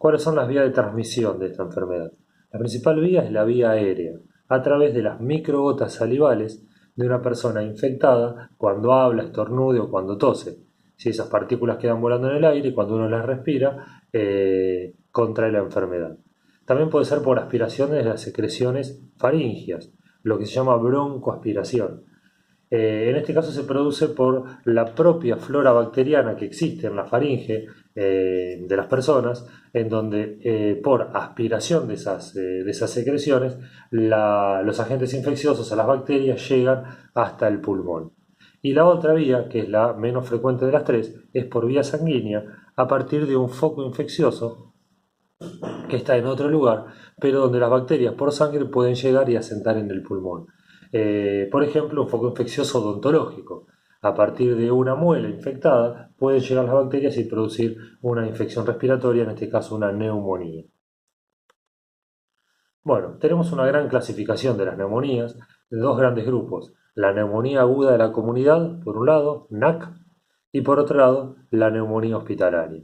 ¿Cuáles son las vías de transmisión de esta enfermedad? La principal vía es la vía aérea, a través de las microgotas salivales de una persona infectada cuando habla, estornude o cuando tose. Si esas partículas quedan volando en el aire y cuando uno las respira, contrae la enfermedad. También puede ser por aspiración de las secreciones faringias, lo que se llama broncoaspiración. En este caso se produce por la propia flora bacteriana que existe en la faringe de las personas, en donde por aspiración de esas secreciones, los agentes infecciosos a las bacterias llegan hasta el pulmón. Y la otra vía, que es la menos frecuente de las tres, es por vía sanguínea a partir de un foco infeccioso que está en otro lugar, pero donde las bacterias por sangre pueden llegar y asentar en el pulmón. Por ejemplo, un foco infeccioso odontológico. A partir de una muela infectada pueden llegar las bacterias y producir una infección respiratoria, en este caso una neumonía. Bueno, tenemos una gran clasificación de las neumonías, de dos grandes grupos. La neumonía aguda de la comunidad, por un lado, NAC, y por otro lado, la neumonía hospitalaria.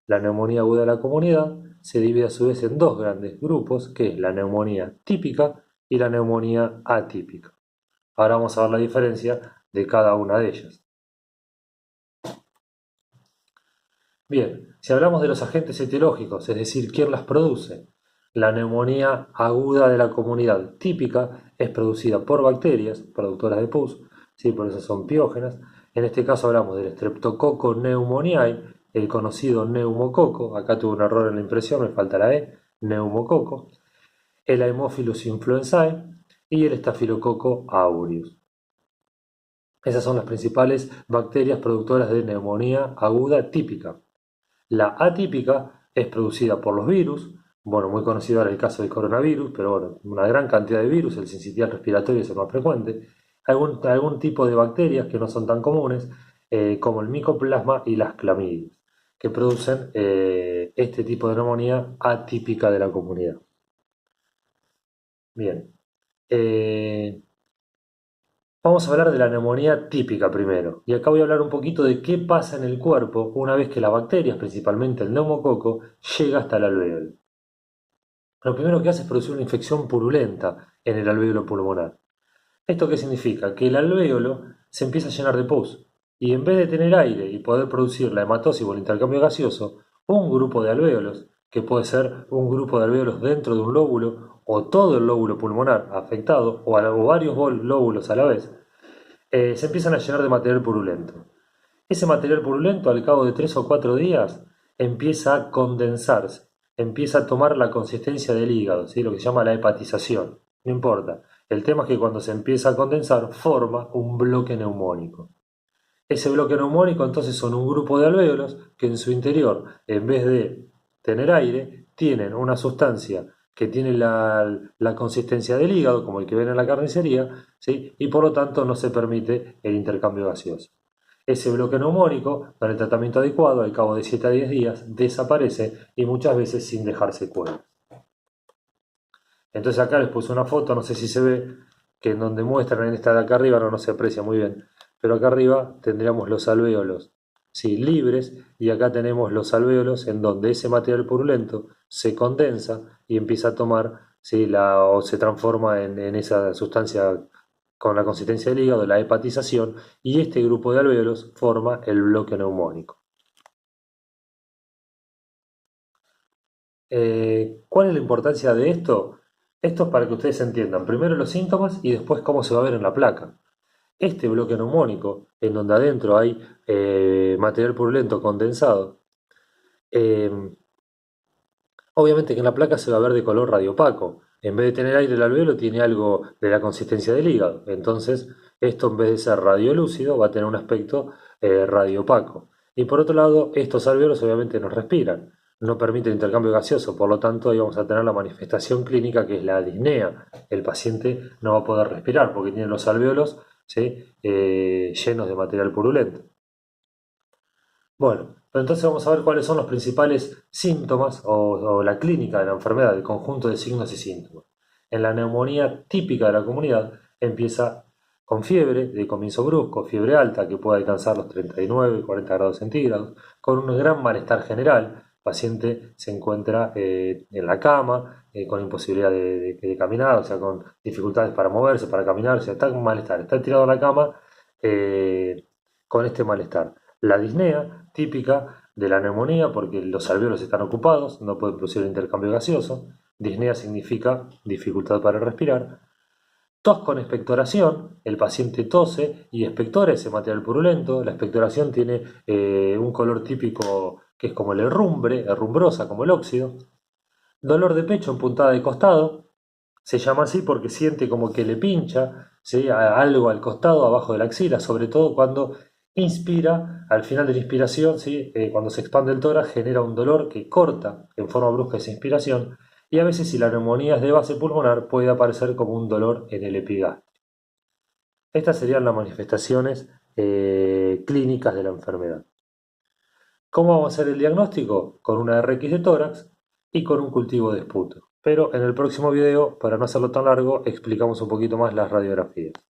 La neumonía aguda de la comunidad se divide a su vez en dos grandes grupos, que es la neumonía típica y la neumonía atípica. Ahora vamos a ver la diferencia de cada una de ellas. Bien, si hablamos de los agentes etiológicos, es decir, quién las produce, la neumonía aguda de la comunidad típica es producida por bacterias productoras de pus, ¿sí? Por eso son piógenas. En este caso hablamos del Streptococcus pneumoniae, el conocido neumococo, acá tuve un error en la impresión, me falta la E, neumococo, el Haemophilus influenzae y el Staphylococcus aureus. Esas son las principales bacterias productoras de neumonía aguda típica. La atípica es producida por los virus, bueno, muy conocido ahora el caso del coronavirus, pero bueno, una gran cantidad de virus, el sincitial respiratorio es el más frecuente, algún tipo de bacterias que no son tan comunes, como el micoplasma y las clamidias, que producen este tipo de neumonía atípica de la comunidad. Bien, eh, vamos a hablar de la neumonía típica primero, y acá voy a hablar un poquito de qué pasa en el cuerpo una vez que las bacterias, principalmente el neumococo, llega hasta el alvéolo. Lo primero que hace es producir una infección purulenta en el alvéolo pulmonar. ¿Esto qué significa? Que el alvéolo se empieza a llenar de pus, y en vez de tener aire y poder producir la hematosis o el intercambio gaseoso, un grupo de alvéolos, que puede ser un grupo de alvéolos dentro de un lóbulo o todo el lóbulo pulmonar afectado o varios lóbulos a la vez, se empiezan a llenar de material purulento. Ese material purulento al cabo de 3 o 4 días empieza a condensarse, empieza a tomar la consistencia del hígado, ¿sí? Lo que se llama la hepatización. No importa. El tema es que cuando se empieza a condensar forma un bloque neumónico. Ese bloque neumónico entonces son un grupo de alvéolos que en su interior, en vez de tener aire, tienen una sustancia que tiene la consistencia del hígado, como el que ven en la carnicería, ¿sí? Y por lo tanto no se permite el intercambio gaseoso. Ese bloque neumónico, con el tratamiento adecuado, al cabo de 7 a 10 días, desaparece y muchas veces sin dejar secuelas. Entonces acá les puse una foto, no sé si se ve, que en donde muestran en esta de acá arriba, no se aprecia muy bien, pero acá arriba tendríamos los alvéolos, ¿sí? Libres, y acá tenemos los alvéolos en donde ese material purulento se condensa y empieza a tomar, ¿sí? O se transforma en esa sustancia con la consistencia del hígado, la hepatización, y este grupo de alvéolos forma el bloque neumónico. ¿Cuál es la importancia de esto? Esto es para que ustedes entiendan primero los síntomas y después cómo se va a ver en la placa. Este bloque neumónico, en donde adentro hay material purulento condensado, eh, obviamente que en la placa se va a ver de color radiopaco. En vez de tener aire el alvéolo, tiene algo de la consistencia del hígado. Entonces, esto en vez de ser radiolúcido, va a tener un aspecto radiopaco. Y por otro lado, estos alvéolos obviamente no respiran, no permiten intercambio gaseoso, por lo tanto, ahí vamos a tener la manifestación clínica que es la disnea. El paciente no va a poder respirar porque tiene los alvéolos, ¿sí? Llenos de material purulento. Bueno, entonces vamos a ver cuáles son los principales síntomas o la clínica de la enfermedad, el conjunto de signos y síntomas. En la neumonía típica de la comunidad empieza con fiebre de comienzo brusco, fiebre alta que puede alcanzar los 39 y 40 grados centígrados, con un gran malestar general, paciente se encuentra en la cama, con imposibilidad de caminar, o sea, con dificultades para moverse, para caminar, o sea, está con malestar, está tirado en la cama con este malestar. La disnea, típica de la neumonía, porque los alvéolos están ocupados, no puede producir el intercambio gaseoso. Disnea significa dificultad para respirar. Tos con expectoración, el paciente tose y expectora ese material purulento. La expectoración tiene un color típico que es como el herrumbre, herrumbrosa como el óxido. Dolor de pecho en puntada de costado, se llama así porque siente como que le pincha, ¿sí? Algo al costado, abajo de la axila, sobre todo cuando inspira, al final de la inspiración, ¿sí? Cuando se expande el tórax genera un dolor que corta en forma brusca esa inspiración y a veces si la neumonía es de base pulmonar puede aparecer como un dolor en el epigastrio. Estas serían las manifestaciones clínicas de la enfermedad. ¿Cómo vamos a hacer el diagnóstico? Con una RX de tórax y con un cultivo de esputo. Pero en el próximo video, para no hacerlo tan largo, explicamos un poquito más las radiografías.